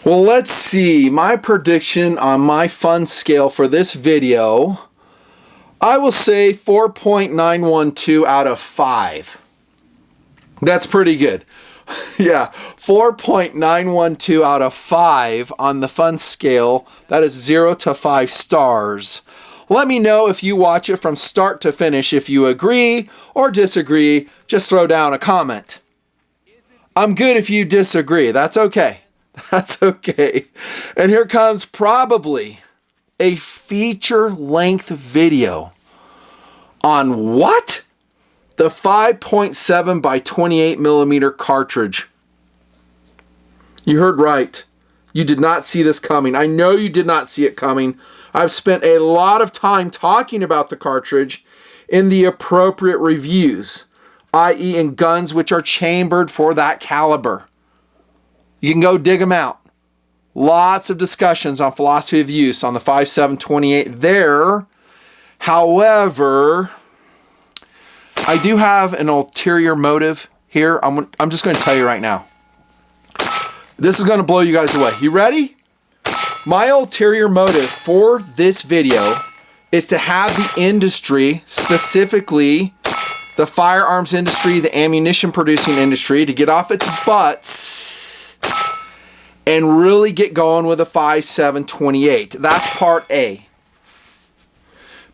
Well, let's see. My prediction on my fun scale for this video, I will say 4.912 out of 5. That's pretty good. Yeah, 4.912 out of 5 on the fun scale. That is 0 to 5 stars. Let me know if you watch it from start to finish. If you agree or disagree, just throw down a comment. I'm good if you disagree. That's okay. That's okay. And here comes probably a feature-length video on what? The 5.7 by 28 millimeter cartridge. You heard right. You did not see this coming. I know you did not see it coming. I've spent a lot of time talking about the cartridge in the appropriate reviews, i.e. in guns which are chambered for that caliber. You can go dig them out. Lots of discussions on philosophy of use on the 5.7/28 there. However, I do have an ulterior motive here. I'm just going to tell you right now. This is going to blow you guys away. You ready? My ulterior motive for this video is to have the industry, specifically the firearms industry, the ammunition producing industry, to get off its butts and really get going with a 5.7/28. That's part A.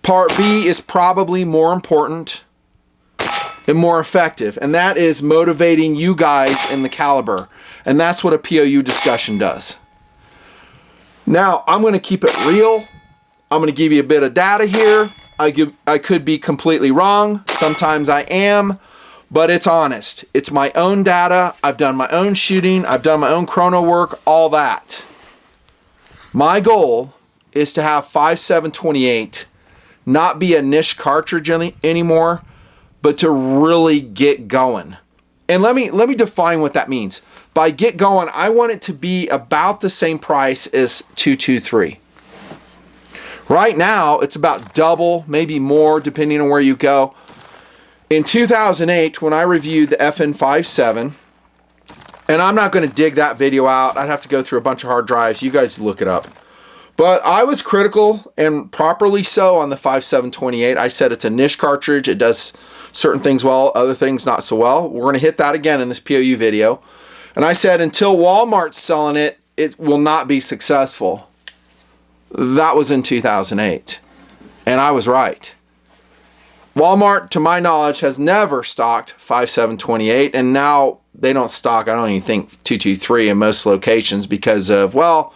Part B is probably more important and more effective, and that is motivating you guys in the caliber. And that's what a POU discussion does. Now, I'm going to keep it real. I'm going to give you a bit of data here. I could be completely wrong. Sometimes I am, but it's honest. It's my own data. I've done my own shooting. I've done my own chrono work, all that. My goal is to have 5.7/28 not be a niche cartridge anymore, but to really get going. And let me define what that means. By get going, I want it to be about the same price as 223. Right now, it's about double, maybe more, depending on where you go. In 2008, when I reviewed the FN57, and I'm not going to dig that video out. I'd have to go through a bunch of hard drives. You guys look it up. But I was critical, and properly so, on the 5.7/28. I said it's a niche cartridge. It does certain things well, other things not so well. We're going to hit that again in this POU video. And I said until Walmart's selling it, it will not be successful. That was in 2008. And I was right. Walmart, to my knowledge, has never stocked 5.7/28. And now they don't stock, I don't even think, 223 in most locations because of, well,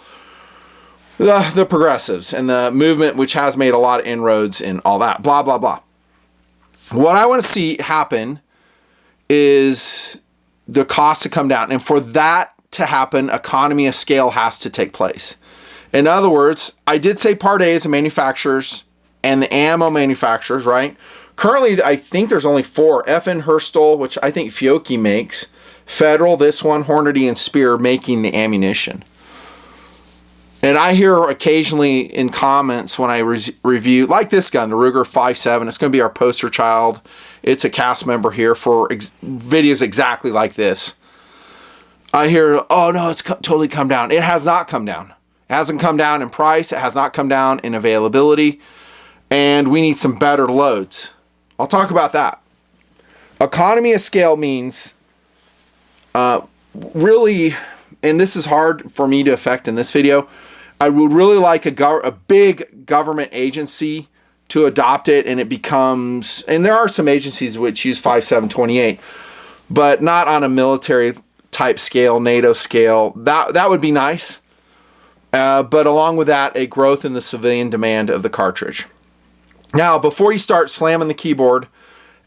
the progressives and the movement, which has made a lot of inroads and all that, blah, blah, blah. What I want to see happen is the cost to come down. And for that to happen, economy of scale has to take place. In other words, I did say part A is the manufacturers and the ammo manufacturers, right? Currently, I think there's only 4. FN Herstal, which I think Fiocchi makes. Federal, this one, Hornady, and Spear making the ammunition. And I hear occasionally in comments when I review, like this gun, the Ruger 5.7, it's going to be our poster child. It's a cast member here for videos exactly like this. I hear, oh no, it's totally come down. It has not come down. It hasn't come down in price. It has not come down in availability. And we need some better loads. I'll talk about that. Economy of scale means really, and this is hard for me to affect in this video, I would really like a big government agency to adopt it, and it becomes, and there are some agencies which use 5.7/28, but not on a military type scale, NATO scale. That would be nice. But along with that, a growth in the civilian demand of the cartridge. Now, before you start slamming the keyboard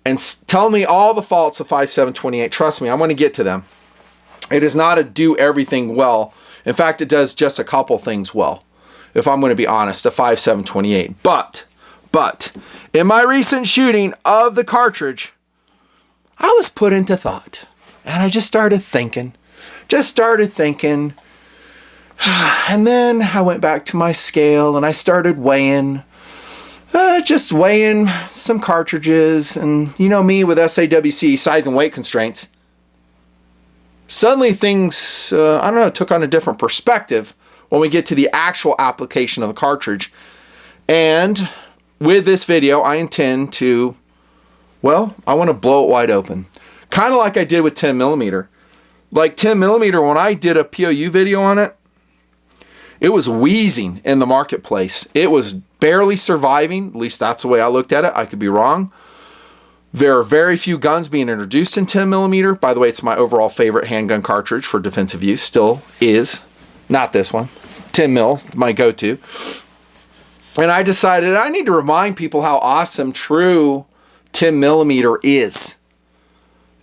and tell me all the faults of 5.7/28, trust me, I'm going to get to them. It is not a do everything well. In fact, it does just a couple things well, if I'm going to be honest, a 5.7/28. But, in my recent shooting of the cartridge, I was put into thought. And I just started thinking. And then I went back to my scale and I started weighing. Just weighing some cartridges. And you know me with SAWC, size and weight constraints. suddenly things, I don't know, took on a different perspective when we get to the actual application of the cartridge. And with this video, I intend to, well, I want to blow it wide open. Kind of like I did with 10mm. Like 10mm, when I did a POU video on it, it was wheezing in the marketplace. It was barely surviving. At least that's the way I looked at it. I could be wrong. There are very few guns being introduced in 10mm. By the way, it's my overall favorite handgun cartridge for defensive use. Still is. Not this one. 10mm, my go-to. And I decided I need to remind people how awesome true 10mm is.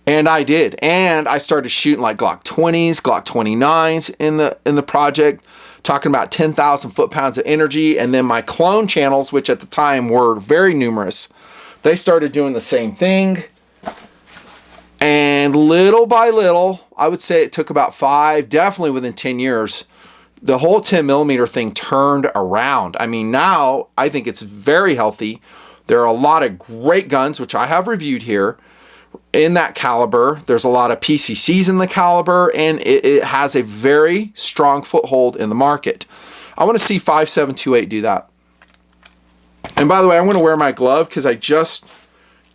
And I did. And I started shooting like Glock 20s, Glock 29s in the project, talking about 10,000 foot-pounds of energy. And then my clone channels, which at the time were very numerous, they started doing the same thing. And little by little, I would say it took about 5, definitely within 10 years, the whole 10mm thing turned around. I mean, now I think it's very healthy. There are a lot of great guns, which I have reviewed here, in that caliber. There's a lot of PCCs in the caliber, and it has a very strong foothold in the market. I want to see 5.7x28 do that. And by the way, I'm going to wear my glove because I just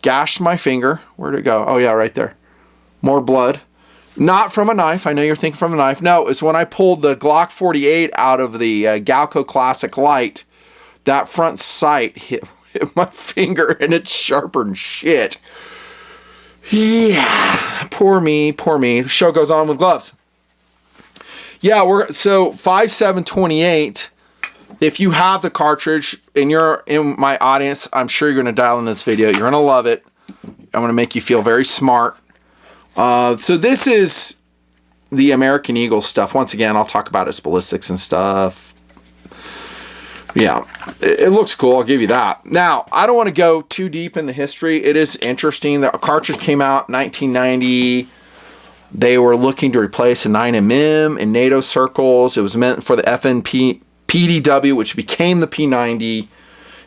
gashed my finger. Where'd it go? Oh yeah, right there. More blood. Not from a knife. I know you're thinking from a knife. No, it's when I pulled the Glock 48 out of the Galco Classic Light. That front sight hit my finger, and it's sharper than shit. Yeah, poor me, poor me. The show goes on with gloves. Yeah, so 5.7x28. If you have the cartridge and you're in my audience, I'm sure you're going to dial into this video. You're going to love it. I'm going to make you feel very smart. So this is the American Eagle stuff. Once again, I'll talk about its ballistics and stuff. Yeah, it looks cool. I'll give you that. Now, I don't want to go too deep in the history. It is interesting. The cartridge came out in 1990. They were looking to replace a 9mm in NATO circles. It was meant for the FNP PDW, which became the P90.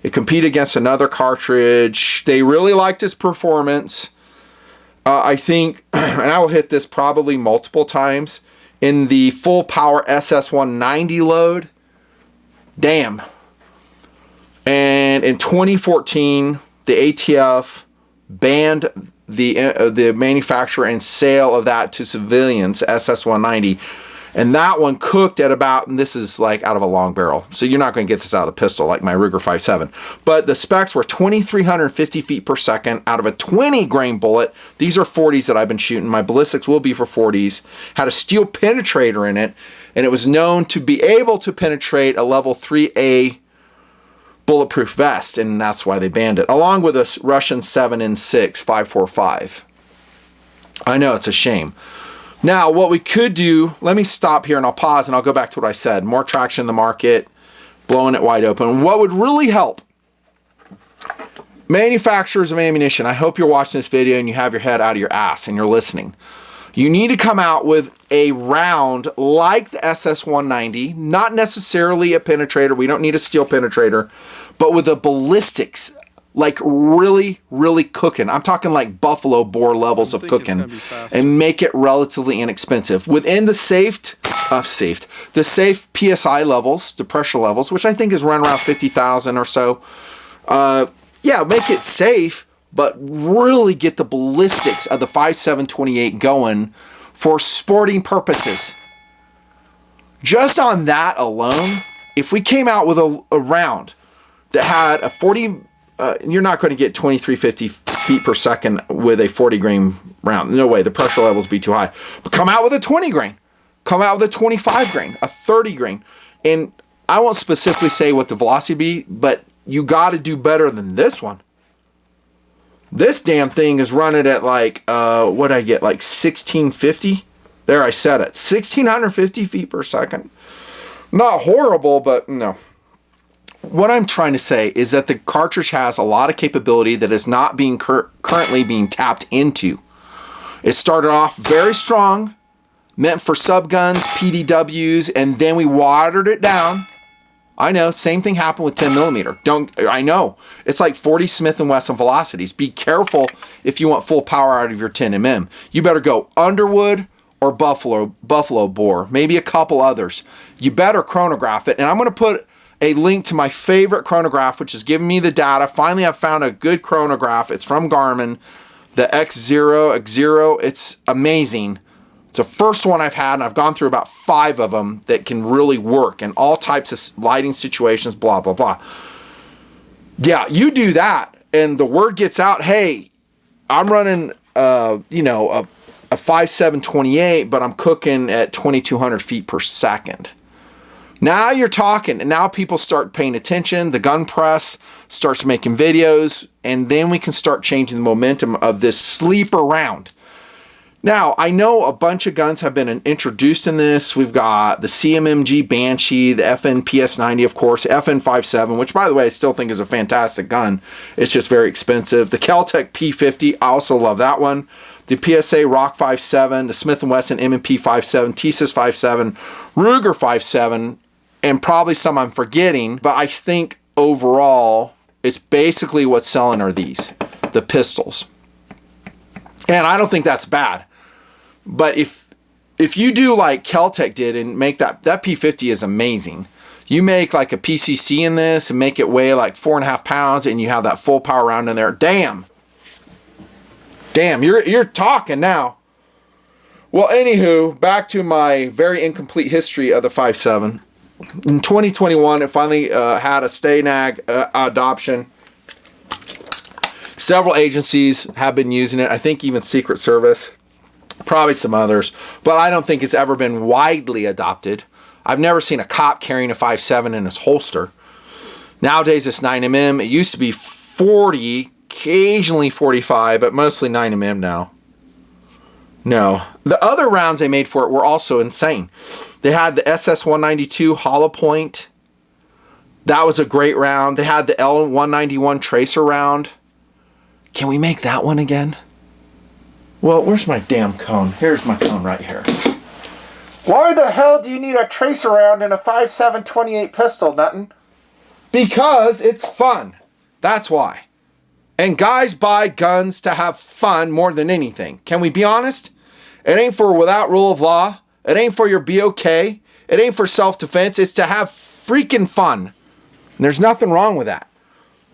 It competed against another cartridge. They really liked its performance. I think, and I will hit this probably multiple times, in the full power SS190 load. Damn. And in 2014, the ATF banned the manufacture and sale of that to civilians, SS190. And that one cooked at about, and this is like out of a long barrel, so you're not going to get this out of a pistol like my Ruger 5.7. But the specs were 2,350 feet per second out of a 20 grain bullet. These are 40s that I've been shooting. My ballistics will be for 40s. Had a steel penetrator in it, and it was known to be able to penetrate a level 3A bulletproof vest, and that's why they banned it, along with a Russian 7N6 545. I know, it's a shame. Now, what we could do, let me stop here and I'll pause and I'll go back to what I said. More traction in the market, blowing it wide open. What would really help? Manufacturers of ammunition, I hope you're watching this video and you have your head out of your ass and you're listening. You need to come out with a round like the SS190, not necessarily a penetrator. We don't need a steel penetrator, but with a ballistics, like really, really cooking. I'm talking like buffalo bore levels of cooking, and make it relatively inexpensive within the safe PSI levels, the pressure levels, which I think is run around 50,000 or so. Yeah, make it safe, but really get the ballistics of the 5.7x28 going for sporting purposes. Just on that alone, if we came out with a round that had a 40, you're not going to get 2,350 feet per second with a 40 grain round. No way, the pressure levels be too high. But come out with a 20 grain. Come out with a 25 grain, a 30 grain. And I won't specifically say what the velocity be, but you got to do better than this one. This damn thing is running at like, what'd I get? Like 1,650? There, I said it. 1,650 feet per second. Not horrible, but no. What I'm trying to say is that the cartridge has a lot of capability that is not being currently being tapped into. It started off very strong, meant for subguns, PDWs, and then we watered it down. I know, same thing happened with 10mm. I know. It's like 40 Smith & Wesson velocities. Be careful if you want full power out of your 10mm. You better go Underwood or buffalo bore, maybe a couple others. You better chronograph it. And I'm going to put a link to my favorite chronograph, which is giving me the data. Finally, I've found a good chronograph. It's from Garmin, the X0. It's amazing. It's the first one I've had, and I've gone through about 5 of them that can really work in all types of lighting situations, blah, blah, blah. Yeah, you do that, and the word gets out, hey, I'm running, a 5.7x28, but I'm cooking at 2,200 feet per second. Now you're talking, and now people start paying attention. The gun press starts making videos, and then we can start changing the momentum of this sleeper round. Now, I know a bunch of guns have been introduced in this. We've got the CMMG Banshee, the FN PS90, of course, FN 5.7, which, by the way, I still think is a fantastic gun. It's just very expensive. The Kel-Tec P50, I also love that one. The PSA Rock 5.7, the Smith & Wesson M&P 5.7, TSIS 5.7, Ruger 5.7, and probably some I'm forgetting, but I think overall, it's basically what's selling are these, the pistols. And I don't think that's bad. But if you do like Kel-Tec did and make that P50 is amazing. You make like a PCC in this and make it weigh like 4.5 pounds and you have that full power round in there. Damn, you're talking now. Well, anywho, back to my very incomplete history of the 5.7. In 2021, it finally had a stay-nag adoption. Several agencies have been using it. I think even Secret Service, probably some others, but I don't think it's ever been widely adopted. I've never seen a cop carrying a 5.7 in his holster. Nowadays, it's 9mm. It used to be 40, occasionally 45, but mostly 9mm now. No. The other rounds they made for it were also insane. They had the SS-192 hollow point. That was a great round. They had the L-191 tracer round. Can we make that one again? Well, where's my damn cone? Here's my cone right here. Why the hell do you need a tracer round in a 5.7x28 pistol, Nutton? Because it's fun. That's why. And guys buy guns to have fun more than anything. Can we be honest? It ain't for without rule of law. It ain't for your BOK. It ain't for self-defense. It's to have freaking fun. And there's nothing wrong with that.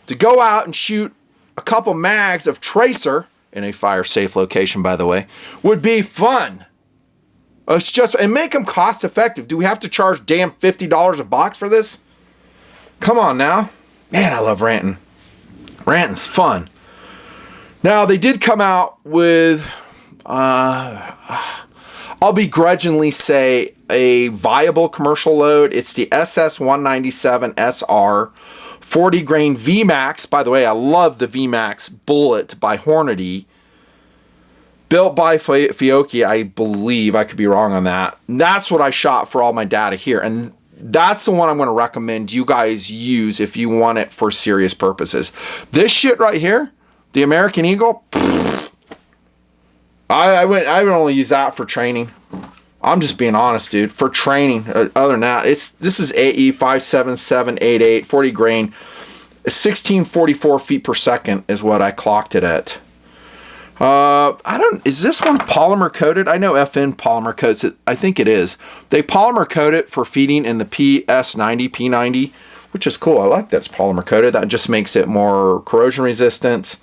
To go out and shoot a couple mags of tracer in a fire-safe location, by the way, would be fun. It's just, and make them cost-effective. Do we have to charge damn $50 a box for this? Come on now. Man, I love ranting. Ranting's fun. Now, they did come out with, I'll begrudgingly say, a viable commercial load. It's the SS-197SR 40 grain VMAX. By the way, I love the VMAX bullet by Hornady. Built by Fiocchi, I believe. I could be wrong on that. And that's what I shot for all my data here. And that's the one I'm going to recommend you guys use if you want it for serious purposes. This shit right here, the American Eagle, I would only use that for training. I'm just being honest, dude. For training, other than that, this is AE 57788, 40 grain, 1644 feet per second is what I clocked it at. Is this one polymer coated? I know FN polymer coats it. I think it is. They polymer coat it for feeding in the PS90, P90, which is cool. I like that it's polymer coated. That just makes it more corrosion resistant.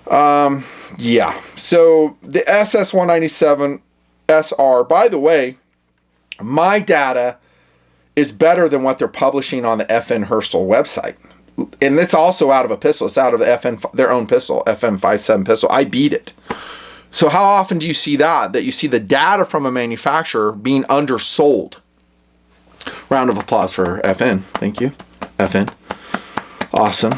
Yeah. So the SS-197 SR, by the way, my data is better than what they're publishing on the FN Herstal website. And it's also out of a pistol. It's out of the FN, their own pistol, FN 5.7 pistol. I beat it. So how often do you see that you see the data from a manufacturer being undersold? Round of applause for FN. Thank you, FN. Awesome.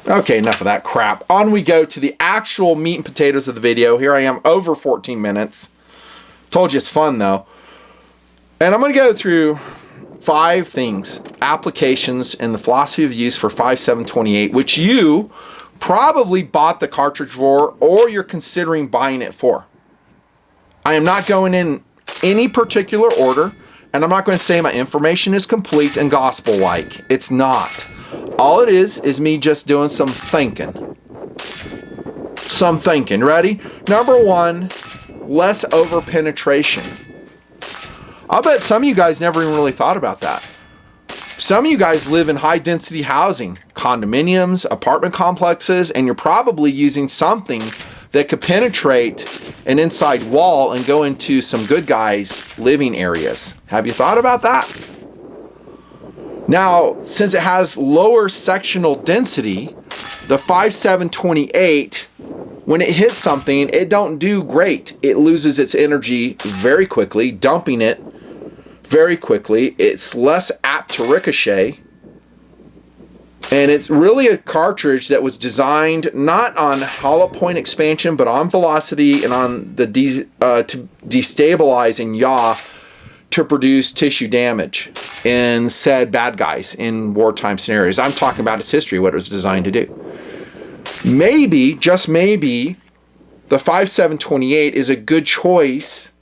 Okay, enough of that crap. On we go to the actual meat and potatoes of the video. Here I am, over 14 minutes. Told you it's fun, though. And I'm going to go through 5 things, applications, and the philosophy of use for 5.7x28, which you probably bought the cartridge for or you're considering buying it for. I am not going in any particular order, and I'm not going to say my information is complete and gospel-like. It's not. All it is me just doing some thinking. Ready? Number 1, less over penetration. I'll bet some of you guys never even really thought about that. Some of you guys live in high density housing, condominiums, apartment complexes, and you're probably using something that could penetrate an inside wall and go into some good guys' living areas. Have you thought about that? Now, since it has lower sectional density, the 5.7x28, when it hits something, it don't do great. It loses its energy very quickly, dumping it very quickly. It's less apt to ricochet. And it's really a cartridge that was designed not on hollow point expansion, but on velocity and on the to destabilize and yaw to produce tissue damage in said bad guys in wartime scenarios. I'm talking about its history, what it was designed to do. Maybe, just maybe, the 5.7x28 is a good choice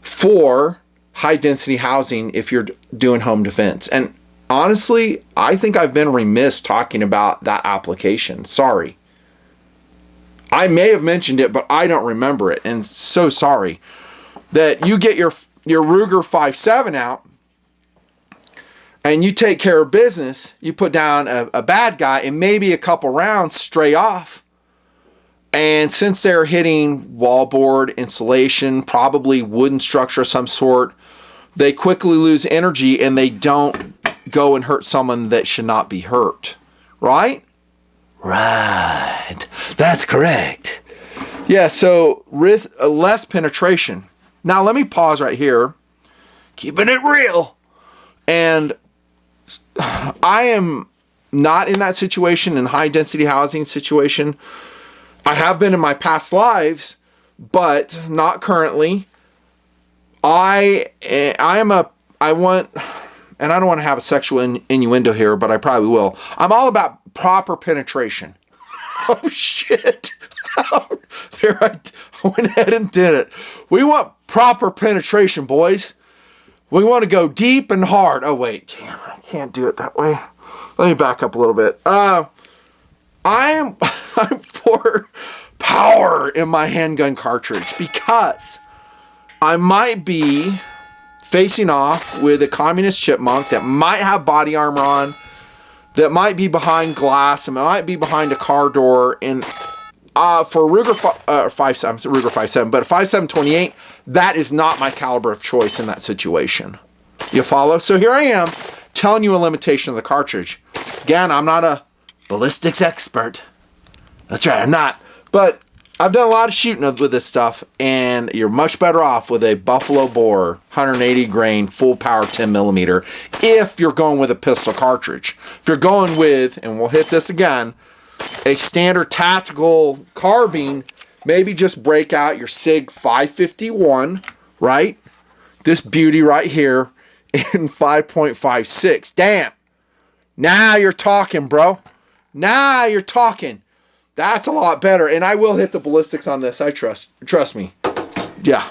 for high density housing if you're doing home defense. And honestly, I think I've been remiss talking about that application. Sorry. I may have mentioned it, but I don't remember it. And so sorry. That you get your Ruger 5.7 out and you take care of business. You put down a bad guy and maybe a couple rounds stray off. And since they're hitting wallboard, insulation, probably wooden structure of some sort, they quickly lose energy and they don't go and hurt someone that should not be hurt. Right? Right. That's correct. Yeah, so less penetration. Now let me pause right here. Keeping it real. And I am not in that situation, in high density housing situation. I have been in my past lives, but not currently. I want, and I don't want to have a sexual innuendo here, but I probably will. I'm all about proper penetration. Oh shit. There I went ahead and did it. We want proper penetration, boys. We want to go deep and hard. Oh wait, damn, I can't do it that way. Let me back up a little bit. I'm for power in my handgun cartridge because I might be facing off with a communist chipmunk that might have body armor on, that might be behind glass, and might be behind a car door. And for Ruger 5.7, but 5.7x28, that is not my caliber of choice in that situation. You follow? So here I am telling you a limitation of the cartridge. Again, I'm not a ballistics expert. That's right, I'm not. But I've done a lot of shooting with this stuff, and you're much better off with a Buffalo Bore 180 grain full power 10mm if you're going with a pistol cartridge. If you're going with, and we'll hit this again, a standard tactical carbine, maybe just break out your SIG 551, right? This beauty right here in 5.56. Damn. Now you're talking, bro. Now you're talking. That's a lot better. And I will hit the ballistics on this. I trust me. Yeah.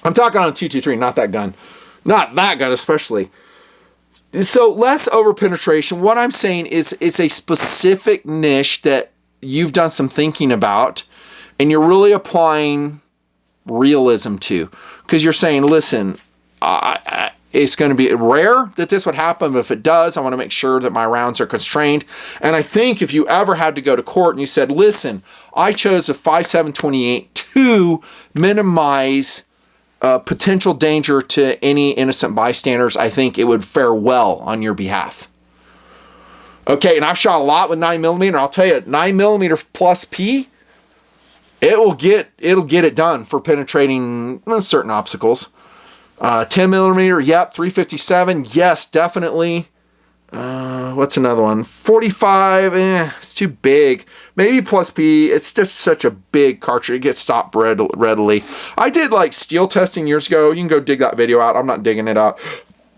I'm talking on 223, not that gun. Not that gun especially. So less over penetration. What I'm saying is it's a specific niche that you've done some thinking about and you're really applying realism to. Because you're saying, listen, it's going to be rare that this would happen, but if it does, I want to make sure that my rounds are constrained. And I think if you ever had to go to court and you said, listen, I chose a 5.7x28 to minimize potential danger to any innocent bystanders, I think it would fare well on your behalf. Okay, and I've shot a lot with 9mm. I'll tell you, 9mm plus P, it'll get it done for penetrating certain obstacles. 10mm, yep. 357, yes, definitely. What's another one? 45, it's too big. Maybe plus P, it's just such a big cartridge. It gets stopped readily. I did like steel testing years ago. You can go dig that video out. I'm not digging it out.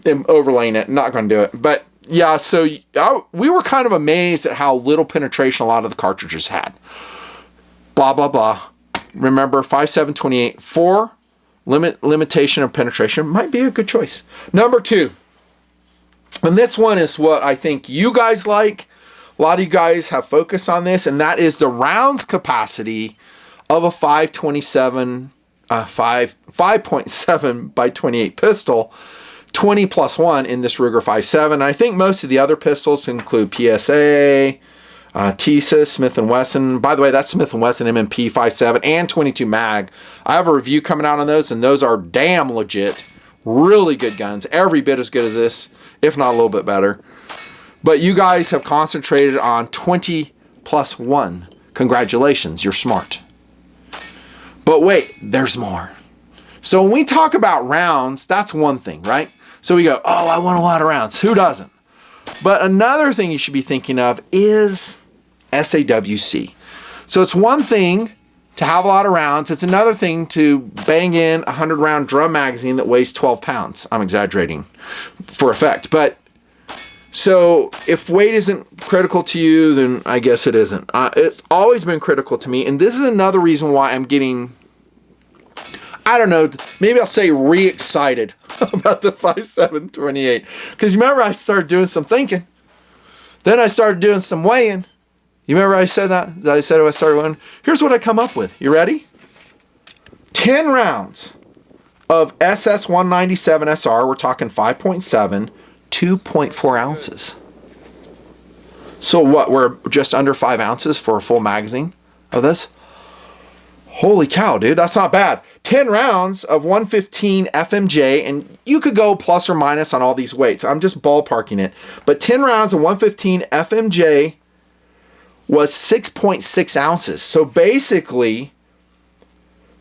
I'm overlaying it. Not going to do it. But yeah, so we were kind of amazed at how little penetration a lot of the cartridges had. Blah, blah, blah. Remember, 5.7x28, 4 limitation of penetration might be a good choice. Number 2. And this one is what I think you guys like. A lot of you guys have focused on this, and that is the rounds capacity of a 5.27 5.7 by 28 pistol, 20 plus 1 in this Ruger 5.7. I think most of the other pistols include PSA, TISA, Smith & Wesson. By the way, that's Smith & Wesson MMP 5.7 and 22 mag. I have a review coming out on those, and those are damn legit. Really good guns. Every bit as good as this, if not a little bit better. But you guys have concentrated on 20 plus 1. Congratulations, you're smart. But wait, there's more. So when we talk about rounds, that's one thing, right? So we go, oh, I want a lot of rounds. Who doesn't? But another thing you should be thinking of is SAWC. So it's one thing to have a lot of rounds. It's another thing to bang in a 100-round drum magazine that weighs 12 pounds. I'm exaggerating for effect. But so if weight isn't critical to you, then I guess it isn't. It's always been critical to me. And this is another reason why I'm getting, I don't know, maybe I'll say re-excited about the 5.7/28. Because remember, I started doing some thinking. Then I started doing some weighing. You remember I said that? I said I started weighing. Here's what I come up with. You ready? 10 rounds of SS 197 SR. We're talking 5.7, 2.4 ounces. So what? We're just under 5 ounces for a full magazine of this? Holy cow, dude. That's not bad. 10 rounds of 115 FMJ, and you could go plus or minus on all these weights. I'm just ballparking it. But 10 rounds of 115 FMJ was 6.6 ounces. So basically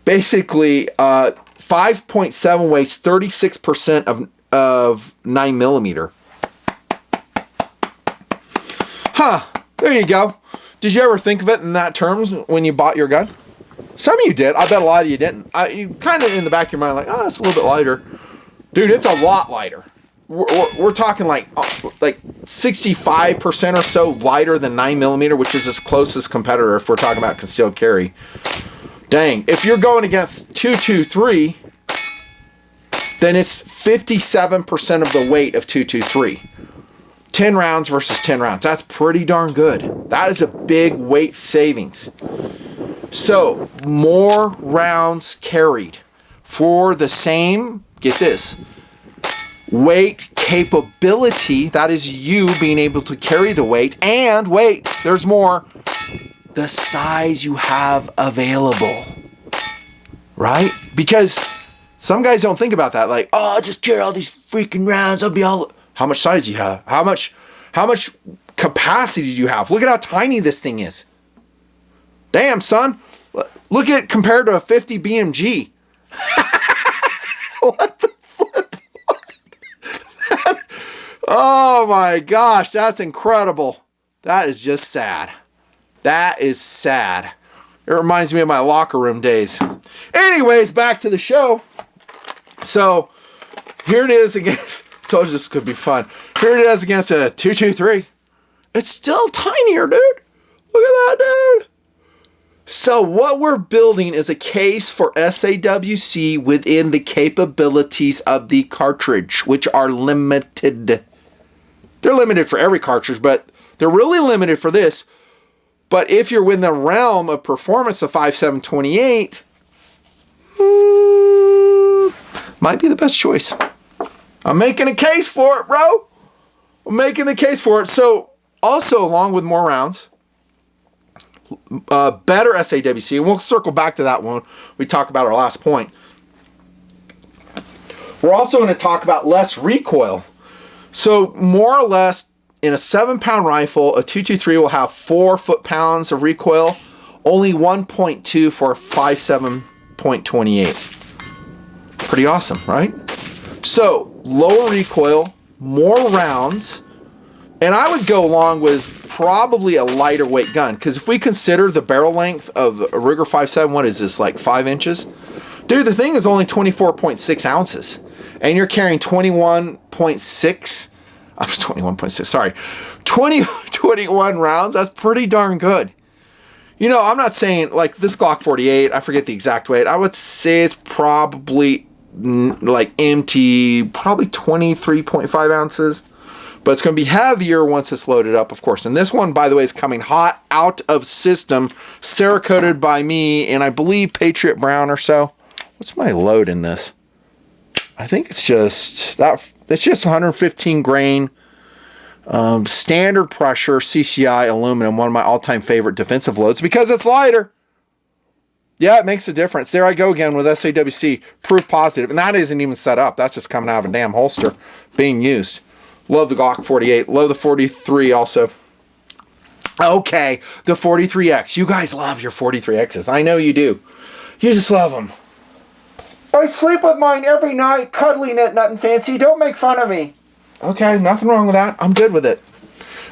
5.7 weighs 36% of 9mm. Huh. There you go. Did you ever think of it in that terms when you bought your gun? Some of you did. I bet a lot of you didn't. You kind of in the back of your mind like, oh, it's a little bit lighter. Dude, it's a lot lighter. We're talking like 65% or so lighter than 9mm, which is its closest competitor if we're talking about concealed carry. Dang. If you're going against 223, then it's 57% of the weight of 223. 10 rounds versus 10 rounds. That's pretty darn good. That is a big weight savings. So, more rounds carried for the same, get this, weight capability. That is you being able to carry the weight. And wait, there's more. The size you have available. Right? Because some guys don't think about that. Like, oh, I'll just carry all these freaking rounds. I'll be all... How much size do you have? How much capacity do you have? Look at how tiny this thing is. Damn, son. Look at it compared to a 50 BMG. What the flip? Oh my gosh, that's incredible. That is just sad. That is sad. It reminds me of my locker room days. Anyways, back to the show. So, here it is against... Told you this could be fun. Here it is against a 223. It's still tinier, dude. Look at that, dude. So what we're building is a case for SAWC within the capabilities of the cartridge, which are limited. They're limited for every cartridge, but they're really limited for this. But if you're within the realm of performance of 5.7/28, might be the best choice. I'm making a case for it, bro. I'm making the case for it. So, also, along with more rounds, better SAWC, and we'll circle back to that one. We talk about our last point. We're also going to talk about less recoil. So, more or less, in a 7-pound rifle, a 223 will have 4 foot-pounds of recoil, only 1.2 for a 5.7/28. Pretty awesome, right? So, lower recoil, more rounds, and I would go along with probably a lighter weight gun, because if we consider the barrel length of a Ruger 5.7, what is this, like 5 inches? Dude, the thing is only 24.6 ounces, and you're carrying 21 rounds. That's pretty darn good. You know, I'm not saying, like, this Glock 48, I forget the exact weight, I would say it's probably like empty, probably 23.5 ounces, but it's going to be heavier once it's loaded up, of course. And this one, by the way, is coming hot out of system, Cerakoted by me, and I believe Patriot Brown or so. What's my load in this? I think it's just that. It's just 115 grain, standard pressure CCI aluminum. One of my all-time favorite defensive loads because it's lighter. Yeah, it makes a difference. There I go again with SAWC, proof positive. And that isn't even set up. That's just coming out of a damn holster being used. Love the Glock 48. Love the 43 also. Okay, the 43X. You guys love your 43Xs. I know you do. You just love them. I sleep with mine every night, cuddling it, Nutnfancy. Don't make fun of me. Okay, nothing wrong with that. I'm good with it.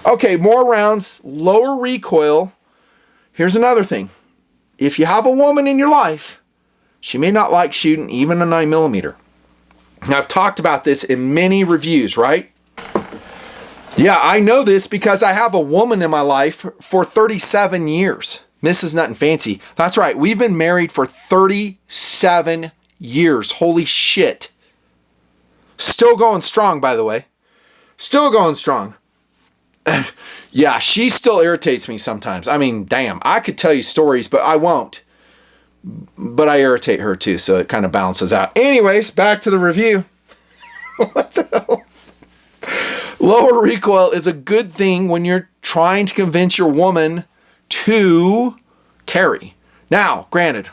Okay, more rounds, lower recoil. Here's another thing. If you have a woman in your life, she may not like shooting even a 9mm. Now, I've talked about this in many reviews, right? Yeah, I know this because I have a woman in my life for 37 years. Mrs. Nutnfancy. That's right. We've been married for 37 years. Holy shit. Still going strong, by the way. Still going strong. Yeah, she still irritates me sometimes. I mean, damn, I could tell you stories, but I won't. But I irritate her too, so it kind of balances out. Anyways, back to the review. What the hell? Lower recoil is a good thing when you're trying to convince your woman to carry. Now, granted,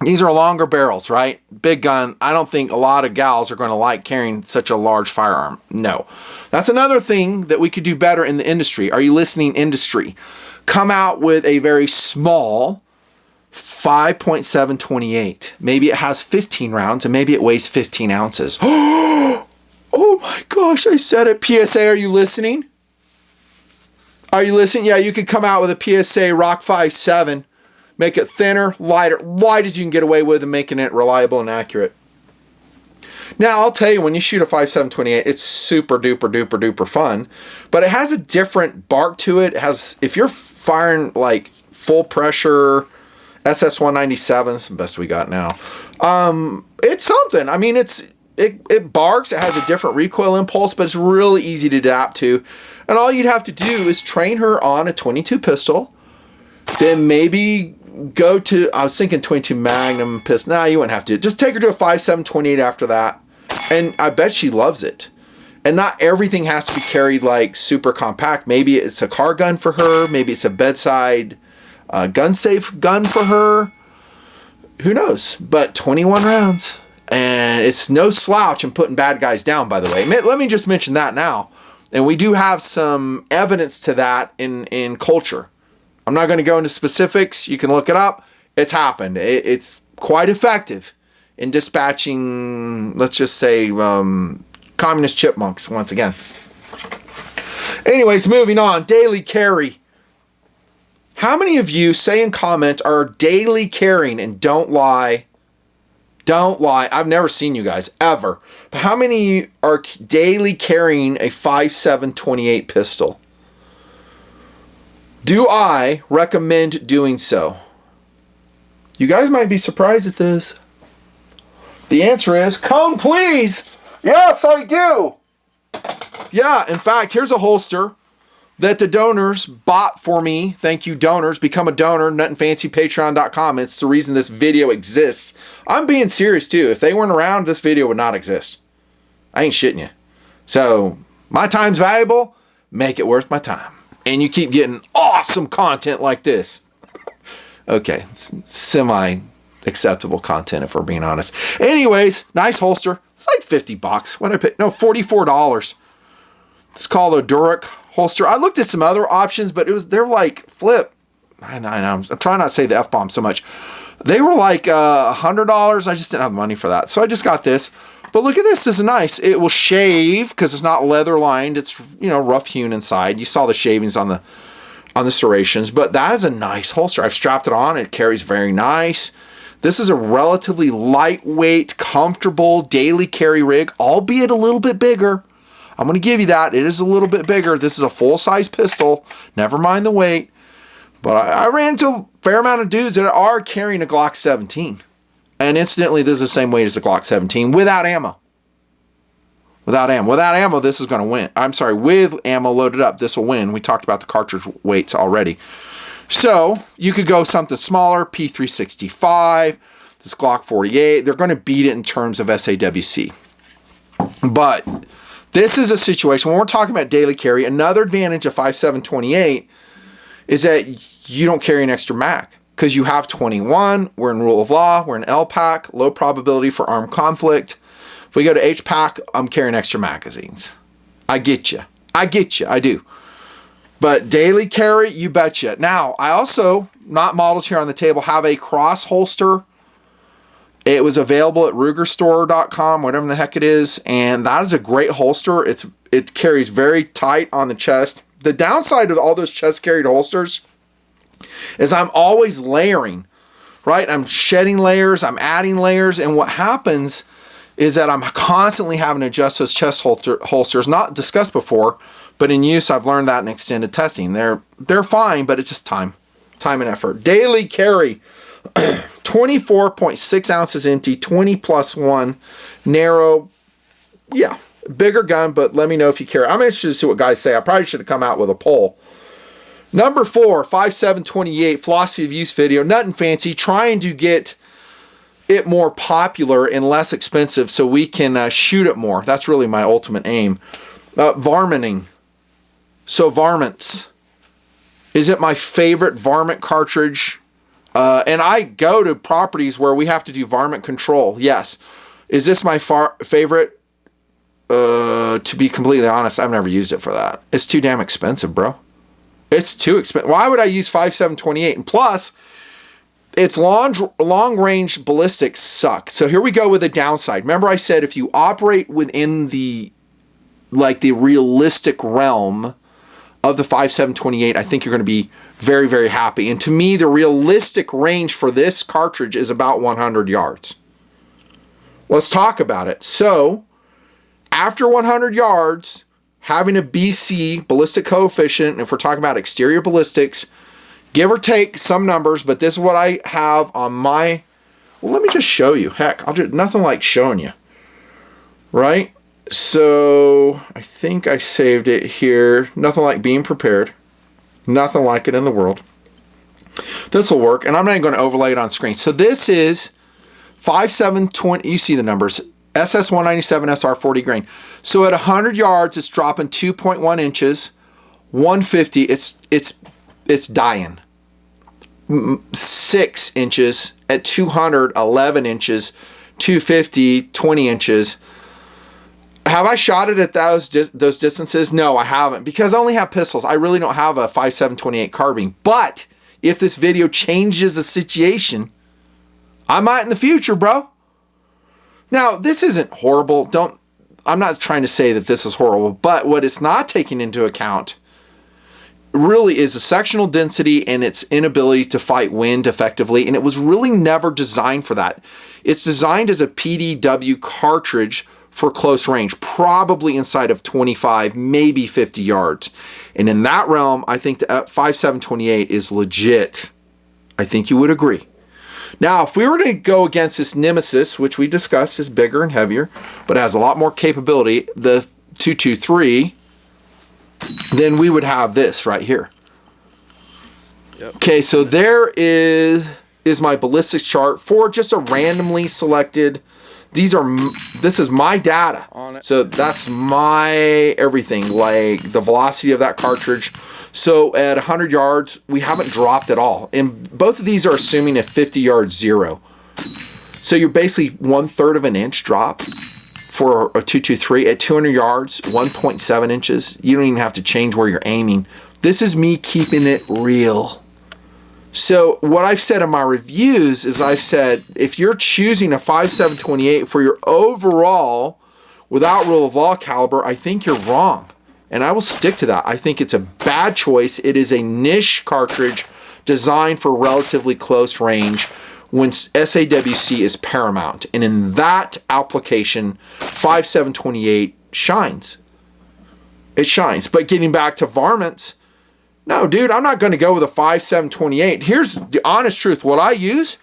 these are longer barrels, right? Big gun. I don't think a lot of gals are going to like carrying such a large firearm. No. That's another thing that we could do better in the industry. Are you listening, industry? Come out with a very small 5.7x28. Maybe it has 15 rounds and maybe it weighs 15 ounces. Oh my gosh, I said it. PSA, are you listening? Are you listening? Yeah, you could come out with a PSA Rock 5.7. Make it thinner, lighter, light as you can get away with, and making it reliable and accurate. Now, I'll tell you, when you shoot a 5.7x28, it's super duper duper duper fun, but it has a different bark to it. It has, if you're firing like full pressure SS197s, the best we got now, it's something. I mean, it barks. It has a different recoil impulse, but it's really easy to adapt to. And all you'd have to do is train her on a 22 pistol, then maybe go to, I was thinking 22 Magnum pistol. Nah, you wouldn't have to. Just take her to a 5.7x28 after that. And I bet she loves it. And not everything has to be carried like super compact. Maybe it's a car gun for her. Maybe it's a bedside gun safe gun for her. Who knows? But 21 rounds. And it's no slouch in putting bad guys down, by the way. Let me just mention that now. And we do have some evidence to that in culture. I'm not going to go into specifics. You can look it up. It's happened. It's quite effective in dispatching, let's just say, communist chipmunks once again. Anyways, moving on. Daily carry. How many of you, say in comment, are daily carrying? And don't lie. Don't lie. I've never seen you guys, ever. But how many are daily carrying a 5.7x28 pistol? Do I recommend doing so? You guys might be surprised at this. The answer is, come please. Yes, I do. Yeah, in fact, here's a holster that the donors bought for me. Thank you, donors. Become a donor, nutnfancypatreon.com. It's the reason this video exists. I'm being serious too. If they weren't around, this video would not exist. I ain't shitting you. So, my time's valuable. Make it worth my time. And you keep getting awesome content like this. Okay, semi-acceptable content if we're being honest. Anyways, nice holster. It's like $50. What did I pay? No, $44. It's called a Durek holster. I looked at some other options, but they're like flip. I know. I'm trying not to say the F-bomb so much. They were like $100. I just didn't have money for that. So I just got this. But look at this. This is nice. It will shave because it's not leather lined. It's, rough hewn inside. You saw the shavings on the serrations, but that is a nice holster. I've strapped it on. It carries very nice. This is a relatively lightweight, comfortable daily carry rig, albeit a little bit bigger. I'm going to give you that. It is a little bit bigger. This is a full-size pistol. Never mind the weight. But I ran into a fair amount of dudes that are carrying a Glock 17. And incidentally, this is the same weight as the Glock 17 without ammo. Without ammo. Without ammo, this is going to win. I'm sorry, with ammo loaded up, this will win. We talked about the cartridge weights already. So, you could go something smaller, P365. this Glock 48. They're going to beat it in terms of SAWC. But this is a situation when we're talking about daily carry. Another advantage of 5.7x28 is that you don't carry an extra mag because you have 21. We're in rule of law. We're in LPAC, low probability for armed conflict. If we go to HPAC, I'm carrying extra magazines. I get you. I do. But daily carry, you betcha. Now, I also, not models here on the table, have a cross holster. It was available at rugerstore.com, whatever the heck it is, and that is a great holster. It carries very tight on the chest. The downside of all those chest carried holsters is I'm always layering, right? I'm shedding layers, I'm adding layers, and what happens is that I'm constantly having to adjust those chest holsters, not discussed before, but in use, I've learned that in extended testing. They're fine, but it's just time and effort. Daily carry, 24.6 ounces empty, 20 plus 1, narrow. Yeah, bigger gun, but let me know if you care. I'm interested to see what guys say. I probably should have come out with a poll. Number 4, 5.7x28, philosophy of use video. Nutnfancy, trying to get it more popular and less expensive so we can shoot it more. That's really my ultimate aim. Varminting. So varmints. Is it my favorite varmint cartridge? And I go to properties where we have to do varmint control. Yes. Is this my favorite? To be completely honest, I've never used it for that. It's too damn expensive, bro. It's too expensive. Why would I use 5.7x28? And plus, its long range ballistics suck. So here we go with the downside. Remember I said if you operate within the realistic realm of the 5.7x28, I think you're going to be very, very happy. And to me, the realistic range for this cartridge is about 100 yards. Let's talk about it. So after 100 yards, having a BC, ballistic coefficient, if we're talking about exterior ballistics, give or take some numbers, but this is what I have on my, well, let me just show you. Heck, I'll do nothing like showing you, right? So I think I saved it here. Nothing like being prepared. Nothing like it in the world. This will work, and I'm not even going to overlay it on screen. So this is 5.7x20. You see the numbers. SS197 SR40 grain. So at 100 yards, it's dropping 2.1 inches. 150, it's dying. 6 inches at 200, 11 inches. 250, 20 inches. Have I shot it at those distances? No, I haven't, because I only have pistols. I really don't have a 5.7x28 carbine. But if this video changes the situation, I might in the future, bro. Now, this isn't horrible. I'm not trying to say that this is horrible, but what it's not taking into account really is the sectional density and its inability to fight wind effectively, and it was really never designed for that. It's designed as a PDW cartridge for close range, probably inside of 25, maybe 50 yards. And in that realm, I think the 5.7x28 is legit. I think you would agree. Now, if we were to go against this Nemesis, which we discussed is bigger and heavier, but has a lot more capability, the 223, then we would have this right here. Yep. Okay, so there is my ballistics chart for just a randomly selected. This is my data on it. So that's my everything, like the velocity of that cartridge. So at 100 yards, we haven't dropped at all. And both of these are assuming a 50 yard zero. So you're basically 1/3 of an inch drop for a 223 at 200 yards, 1.7 inches. You don't even have to change where you're aiming. This is me keeping it real. So what I've said in my reviews is I've said, if you're choosing a 5.7x28 for your overall, without rule of law caliber, I think you're wrong. And I will stick to that. I think it's a bad choice. It is a niche cartridge designed for relatively close range when SAWC is paramount. And in that application, 5.7x28 shines. It shines. But getting back to varmints, no, dude, I'm not going to go with a 5.7x28. Here's the honest truth. What I use,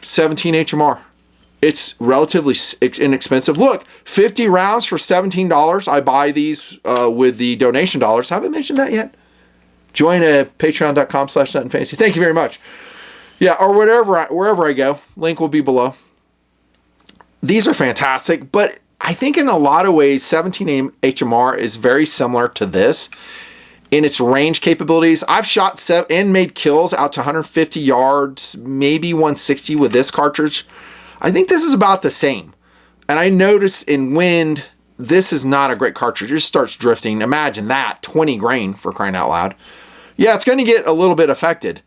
17 HMR. It's relatively inexpensive. Look, 50 rounds for $17. I buy these with the donation dollars. Haven't mentioned that yet. Join at patreon.com/Nutnfancy. Thank you very much. Yeah, or wherever I go. Link will be below. These are fantastic, but I think in a lot of ways, 17 HMR is very similar to this in its range capabilities. I've shot and made kills out to 150 yards, maybe 160 with this cartridge. I think this is about the same. And I notice in wind, this is not a great cartridge. It just starts drifting. Imagine that, 20 grain for crying out loud. Yeah, it's going to get a little bit affected.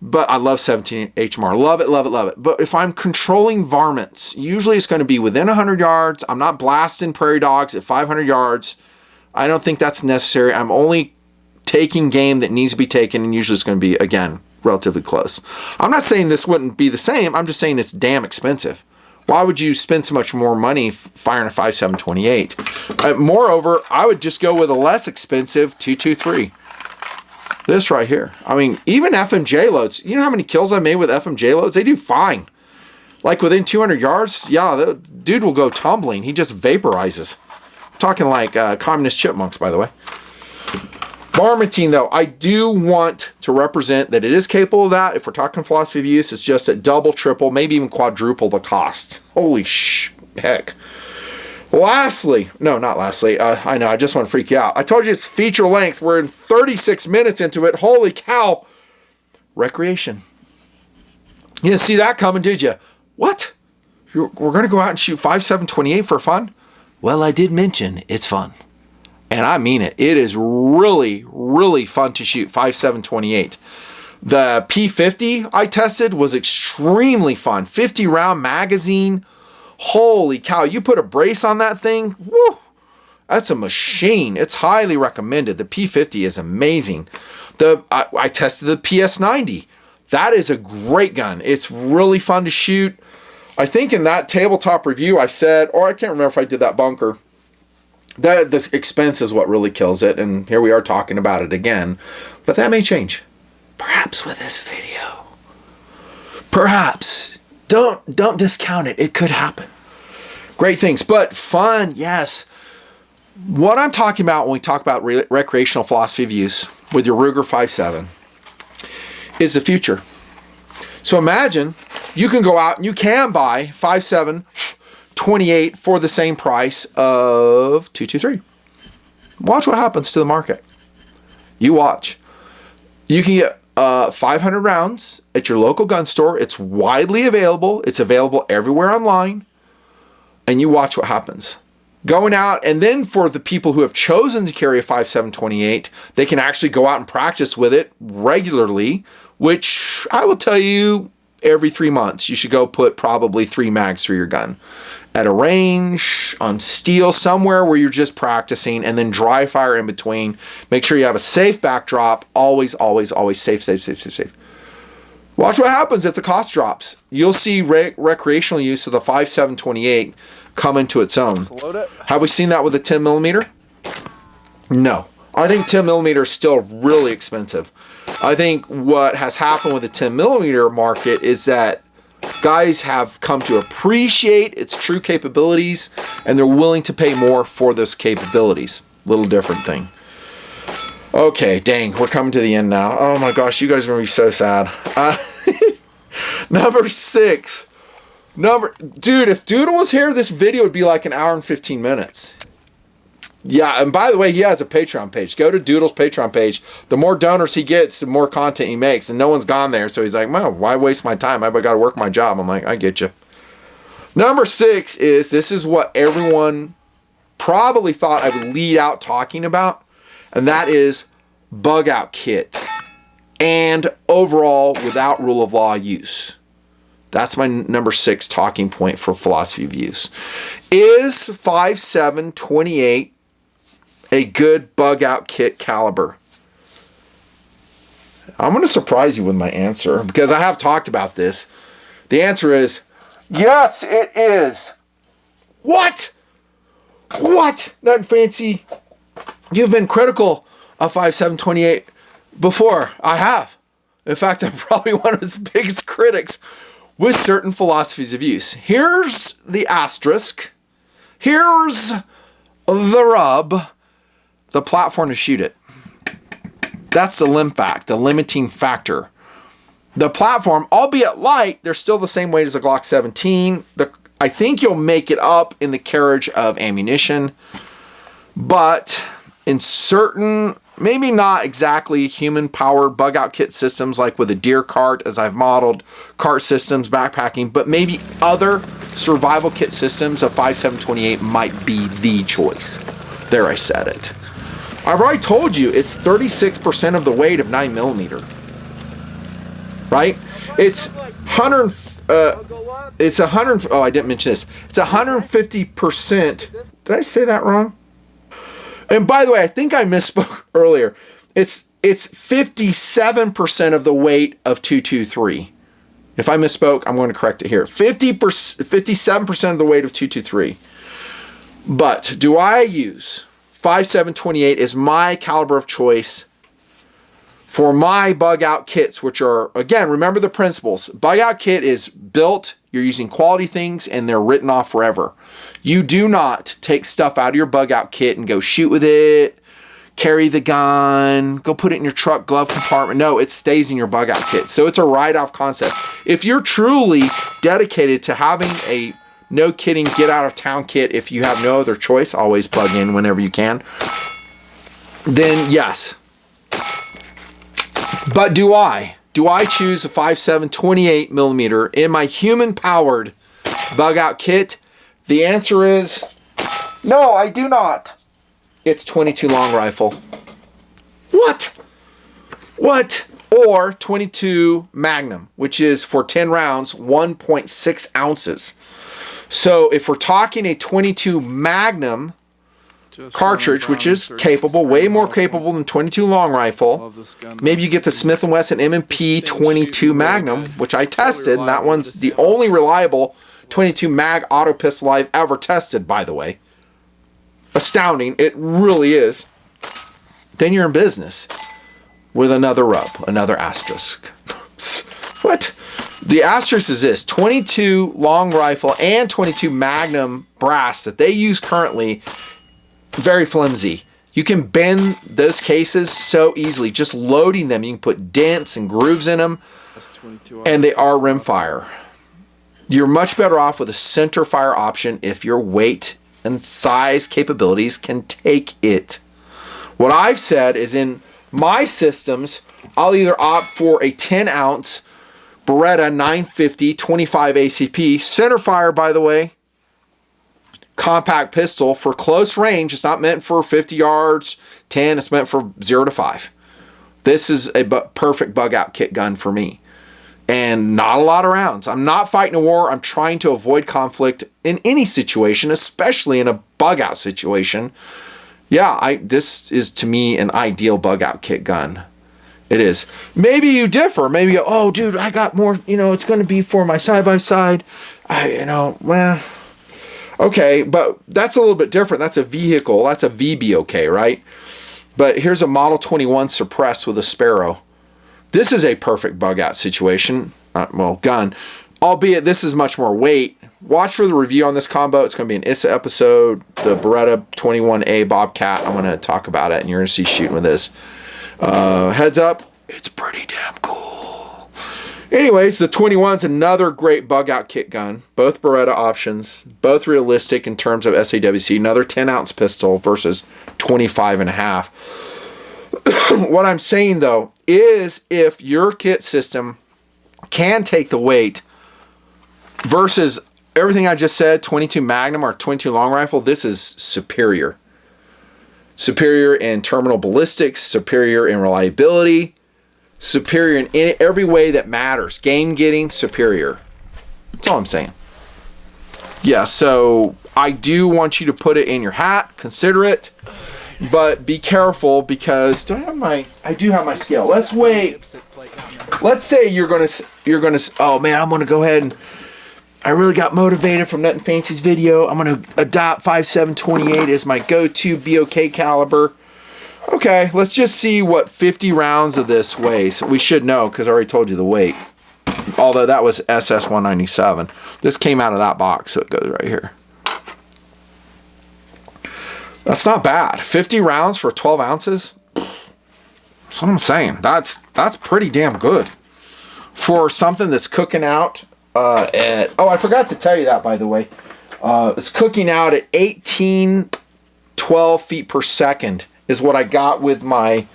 But I love 17 HMR. Love it, love it, love it. But if I'm controlling varmints, usually it's going to be within 100 yards. I'm not blasting prairie dogs at 500 yards. I don't think that's necessary. I'm only taking game that needs to be taken, and usually it's going to be, again, relatively close. I'm not saying this wouldn't be the same. I'm just saying it's damn expensive. Why would you spend so much more money firing a 5.7/28? Moreover, I would just go with a less expensive 223. This right here. I mean, even FMJ loads. You know how many kills I made with FMJ loads? They do fine. Like within 200 yards, yeah, the dude will go tumbling. He just vaporizes. I'm talking like communist chipmunks, by the way. Varminting, though, I do want to represent that it is capable of that. If we're talking philosophy of use, it's just at double, triple, maybe even quadruple the cost. Holy heck. Lastly, no, not lastly. I know, I just want to freak you out. I told you it's feature length. We're in 36 minutes into it. Holy cow. Recreation. You didn't see that coming, did you? What? We're going to go out and shoot 5.7/28 for fun? Well, I did mention it's fun. And I mean it. It is really, really fun to shoot 5.7/28. The P50 I tested was extremely fun. 50 round magazine. Holy cow, you put a brace on that thing, woo, that's a machine. It's highly recommended. The P50 is amazing. I tested the PS90. That is a great gun. It's really fun to shoot. I think in that tabletop review I said, or I can't remember if I did that bunker, that the expense is what really kills it, and here we are talking about it again. But that may change. Perhaps with this video. Perhaps. Don't discount it. It could happen. Great things, but fun, yes. What I'm talking about when we talk about recreational philosophy of use with your Ruger 5.7 is the future. So imagine you can go out and you can buy 5.7/28 for the same price of 223. Watch what happens to the market. You watch. You can get 500 rounds at your local gun store. It's widely available. It's available everywhere online. And you watch what happens. Going out, and then for the people who have chosen to carry a 5.7/28, they can actually go out and practice with it regularly, which I will tell you, every 3 months, you should go put probably 3 mags through your gun. At a range, on steel, somewhere where you're just practicing, and then dry fire in between. Make sure you have a safe backdrop. Always, always, always safe, safe, safe, safe, safe. Watch what happens if the cost drops. You'll see recreational use of the 5.7/28 come into its own. Have we seen that with a 10mm? No. I think 10mm is still really expensive. I think what has happened with the 10mm market is that guys have come to appreciate its true capabilities, and they're willing to pay more for those capabilities. Little different thing. Okay, dang, we're coming to the end now. Oh my gosh, you guys are going to be so sad. Number 6. Dude, if Doodle was here, this video would be like 1 hour and 15 minutes. Yeah, and by the way, he has a Patreon page. Go to Doodle's Patreon page. The more donors he gets, the more content he makes, and no one's gone there, so he's like, well, why waste my time? I've got to work my job. I'm like, I get you. Number 6 is, this is what everyone probably thought I would lead out talking about, and that is bug out kit and overall without rule of law use. That's my number 6 talking point for philosophy of use. Is 5.7/28 a good bug out kit caliber? I'm going to surprise you with my answer because I have talked about this. The answer is yes, it is. What? What? Nutnfancy, you've been critical of 5.7/28 before. I have. In fact, I'm probably one of his biggest critics with certain philosophies of use. Here's the asterisk. Here's the rub. The platform to shoot it. That's the lim fact, the limiting factor. The platform, albeit light, they're still the same weight as a Glock 17. I think you'll make it up in the carriage of ammunition, but in certain, maybe not exactly human-powered bug-out kit systems like with a deer cart, as I've modeled, cart systems, backpacking, but maybe other survival kit systems of 5.7x28 might be the choice. There, I said it. I've already told you it's 36% of the weight of 9mm. Right? It's 100. It's 100. Oh, I didn't mention this. It's 150%. Did I say that wrong? And by the way, I think I misspoke earlier. It's 57% of the weight of 223. If I misspoke, I'm going to correct it here. 57% of the weight of 223. But do I use 5.7x28 as my caliber of choice for my bug out kits, which are, again, remember the principles. Bug out kit is built, you're using quality things, and they're written off forever. You do not take stuff out of your bug out kit and go shoot with it, carry the gun, go put it in your truck glove compartment. No, it stays in your bug out kit. So it's a write-off concept. If you're truly dedicated to having a no kidding get out of town kit, if you have no other choice, always plug in whenever you can, then yes. But do I choose a 5.7x28mm in my human-powered bug-out kit? The answer is no, I do not. It's 22 long rifle. What? Or 22 Magnum, which is for 10 rounds, 1.6 ounces. So if we're talking a 22 Magnum cartridge, which is capable, way more capable than 22 long rifle. Maybe you get the Smith & Wesson M&P 22 Magnum, which I tested, and that one's the only reliable 22 mag auto pistol I've ever tested, by the way. Astounding, it really is. Then you're in business with another rub, another asterisk. What? The asterisk is this: 22 long rifle and 22 Magnum brass that they use currently, very flimsy. You can bend those cases so easily. Just loading them, you can put dents and grooves in them, and they are rimfire. You're much better off with a center fire option if your weight and size capabilities can take it. What I've said is in my systems, I'll either opt for a 10-ounce Beretta 950 25 ACP, center fire, by the way, compact pistol for close range. It's not meant for 50 yards, 10. It's meant for 0 to 5. This is a perfect bug out kit gun for me. And not a lot of rounds. I'm not fighting a war. I'm trying to avoid conflict in any situation, especially in a bug out situation. Yeah, this is to me an ideal bug out kit gun. It is. Maybe you differ. Maybe you go, oh, dude, I got more, it's going to be for my side-by-side. Okay, but that's a little bit different. That's a vehicle. That's a VBOK, right? But here's a Model 21 suppressed with a Sparrow. This is a perfect bug out situation. Gun. Albeit this is much more weight. Watch for the review on this combo. It's going to be an ISSA episode. The Beretta 21A Bobcat. I'm going to talk about it, and you're going to see shooting with this. Heads up, it's pretty damn cool. Anyways, the 21's another great bug out kit gun. Both Beretta options, both realistic in terms of SAWC. Another 10-ounce pistol versus 25.5. What I'm saying though is if your kit system can take the weight versus everything I just said, 22 Magnum or 22 long rifle, this is superior. Superior in terminal ballistics, superior in reliability, superior in every way that matters. Game getting, superior. That's all I'm saying. Yeah, so I do want you to put it in your hat, consider it, but be careful because I do have my scale. Let's weigh. Let's say you're gonna. Oh man, I'm gonna go ahead and. I really got motivated from Nutnfancy's video. I'm going to adopt 5.7x28 as my go-to BOK caliber. Okay, let's just see what 50 rounds of this weighs. We should know because I already told you the weight. Although that was SS197. This came out of that box, so it goes right here. That's not bad. 50 rounds for 12 ounces? That's what I'm saying. That's pretty damn good. for something that's cooking out oh, I forgot to tell you that, by the way. It's cooking out at 12 feet per second is what I got with my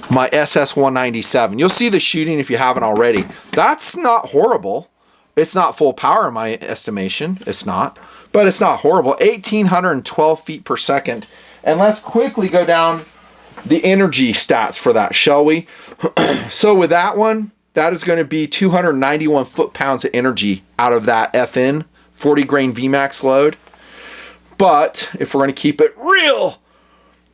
SS197. You'll see the shooting if you haven't already. That's not horrible. It's not full power in my estimation. It's not. But it's not horrible. 1,812 feet per second. And let's quickly go down the energy stats for that, shall we? So with that one, that is going to be 291 foot-pounds of energy out of that FN 40 grain VMAX load. But if we're going to keep it real,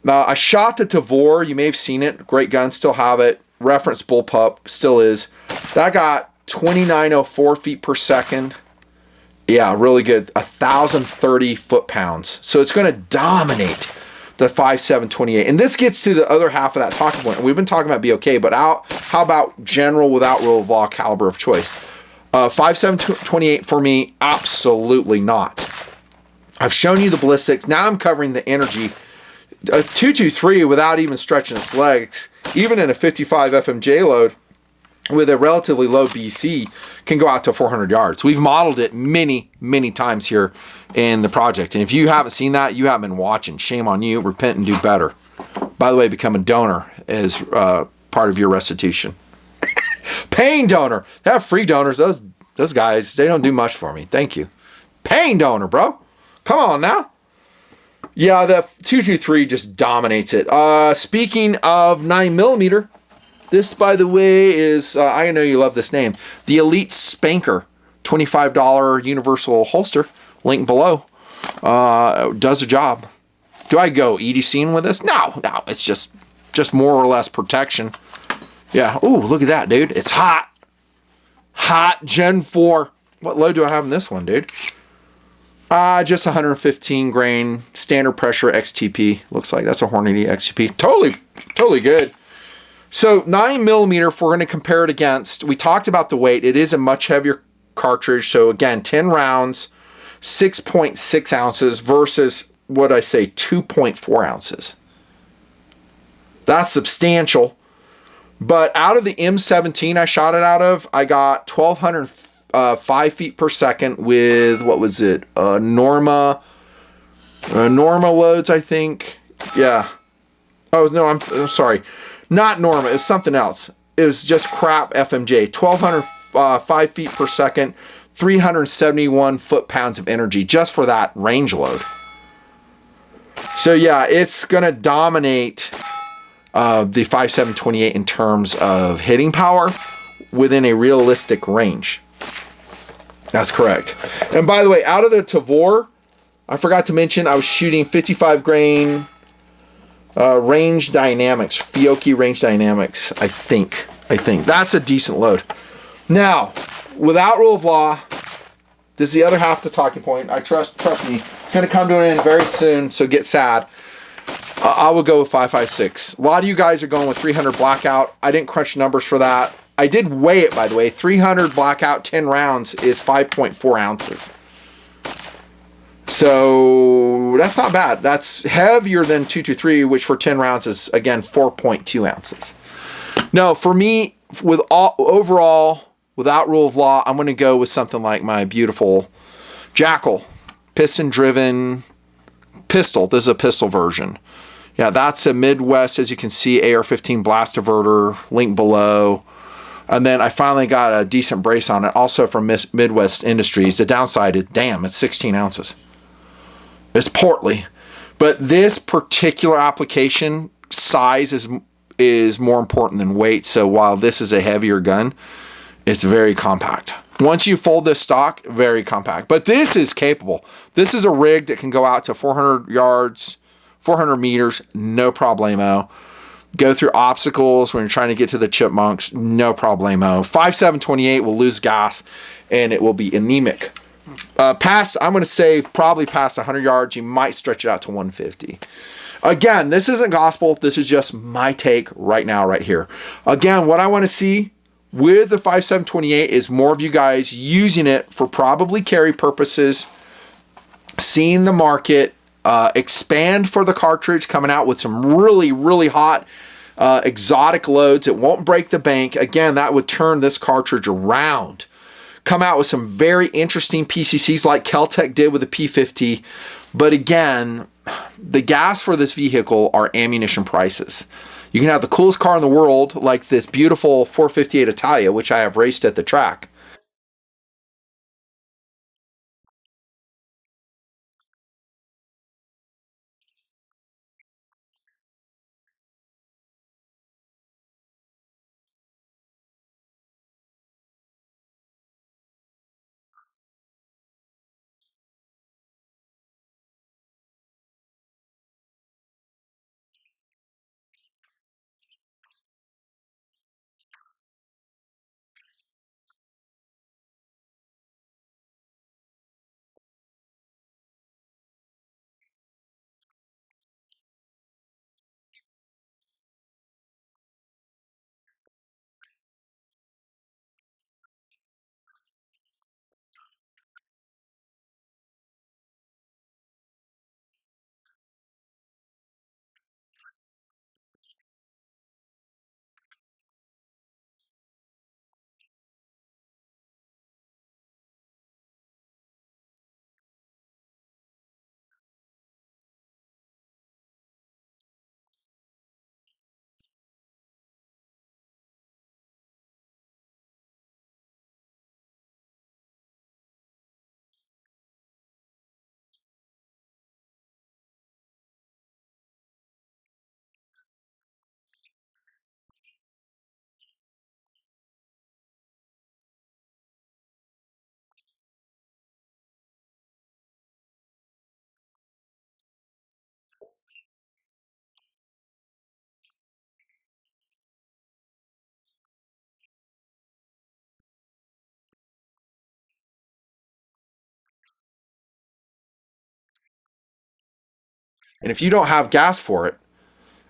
I shot the Tavor. You may have seen it. Great gun. Still have it. Reference bullpup. Still is. That got 2,904 feet per second. Yeah, really good. 1,030 foot-pounds. So it's going to dominate the 5.7x28. And this gets to the other half of that talking point. We've been talking about BOK, but how about general without rule of law caliber of choice? 5.7x28 for me, absolutely not. I've shown you the ballistics. Now I'm covering the energy. A 223 without even stretching its legs, even in a 55 FMJ load with a relatively low BC, can go out to 400 yards. We've modeled it many, many times here in the project. And if you haven't seen that, you haven't been watching. Shame on you. Repent and do better. By the way, become a donor as part of your restitution. Paying donor. They have free donors. Those guys, they don't do much for me. Thank you. Paying donor, bro. Come on now. Yeah, the 223 just dominates it. Speaking of 9mm, this, by the way, is, I know you love this name, the Elite Spanker, $25 universal holster, link below, does a job. Do I go EDCing with this? No, it's just more or less protection. Yeah, ooh, look at that, dude. It's hot. Hot Gen 4. What load do I have in this one, dude? Just 115 grain standard pressure XTP. Looks like that's a Hornady XTP. Totally good. So 9mm, if we're going to compare it against, we talked about the weight. It is a much heavier cartridge. So again, 10 rounds, 6.6 ounces versus what I say, 2.4 ounces. That's substantial. But out of the M17 I shot it out of, I got 1,205 feet per second with, what was it? Norma loads, I think. Yeah. Oh, no, I'm sorry. Not Norma. It was something else. It was just crap FMJ. 1,205 feet per second, 371 foot-pounds of energy just for that range load. So, yeah, it's going to dominate the 5.7x28 in terms of hitting power within a realistic range. That's correct. And by the way, out of the Tavor, I forgot to mention I was shooting 55 grain range dynamics, Fiocchi range dynamics, I think. That's a decent load. Now, without rule of law, this is the other half of the talking point. I trust me, it's going to come to an end very soon, so get sad. I will go with 5.56. A lot of you guys are going with 300 blackout. I didn't crunch numbers for that. I did weigh it, by the way. 300 blackout, 10 rounds is 5.4 ounces. So that's not bad. That's heavier than 223, which for 10 rounds is, again, 4.2 ounces. No, for me, overall, without rule of law, I'm going to go with something like my beautiful Jackal piston-driven pistol. This is a pistol version. Yeah, that's a Midwest, as you can see, AR-15 blast diverter, link below. And then I finally got a decent brace on it, also from Midwest Industries. The downside is, damn, it's 16 ounces. It's portly. But this particular application, size is more important than weight. So while this is a heavier gun, it's very compact. Once you fold this stock, very compact. But this is capable. This is a rig that can go out to 400 yards, 400 meters, no problemo. Go through obstacles when you're trying to get to the chipmunks, no problemo. 5.7x28 will lose gas and it will be anemic. I'm going to say probably past 100 yards. You might stretch it out to 150. Again, this isn't gospel. This is just my take right now, right here. Again, what I want to see with the 5.7x28 is more of you guys using it for probably carry purposes, seeing the market, expand for the cartridge, coming out with some really, really hot exotic loads. It won't break the bank. Again, that would turn this cartridge around. Come out with some very interesting PCCs like Keltec did with the P50. But again, the gas for this vehicle are ammunition prices. You can have the coolest car in the world, like this beautiful 458 Italia, which I have raced at the track. And if you don't have gas for it,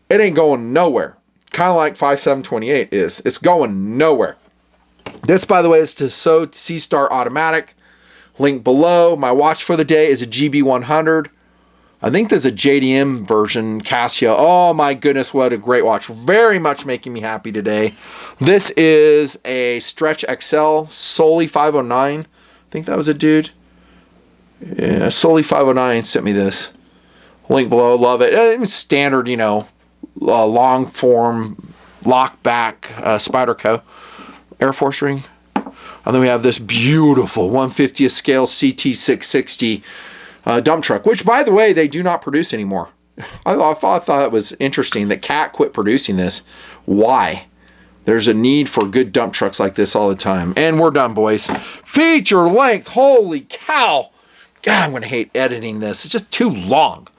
it ain't going nowhere. Kind of like 5.7x28 is. It's going nowhere. This, by the way, is Tissot C-Star Automatic. Link below. My watch for the day is a GB100. I think there's a JDM version, Casio. Oh my goodness, what a great watch. Very much making me happy today. This is a Stretch XL, Solely 509. I think that was a dude. Yeah, Solely 509 sent me this. Link below, love it. It's standard, you know, long form, lock back, Spyderco Air Force ring. And then we have this beautiful 150th scale CT660 dump truck, which, by the way, they do not produce anymore. I thought it was interesting that Cat quit producing this. Why? There's a need for good dump trucks like this all the time. And we're done, boys. Feature length. Holy cow. God, I'm going to hate editing this. It's just too long.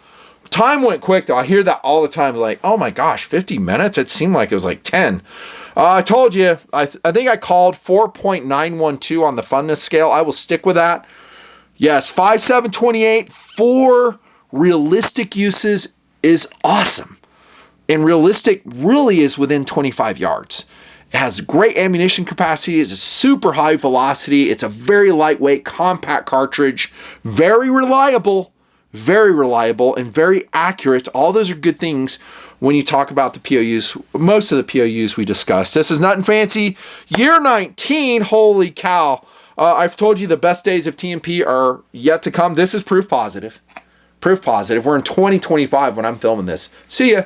Time went quick, though. I hear that all the time. Like, oh my gosh, 50 minutes? It seemed like it was like 10. I told you, I think I called 4.912 on the fun-ness scale. I will stick with that. Yes, 5.7x28 for realistic uses is awesome. And realistic really is within 25 yards. It has great ammunition capacity. It's a super high velocity. It's a very lightweight, compact cartridge. Very reliable, and very accurate. All those are good things when you talk about the POUs. Most of the POUs we discussed. This is Nutnfancy, year 19. Holy cow. I've told you the best days of TMP are yet to come. This is proof positive. Proof positive. We're in 2025 when I'm filming this. See ya.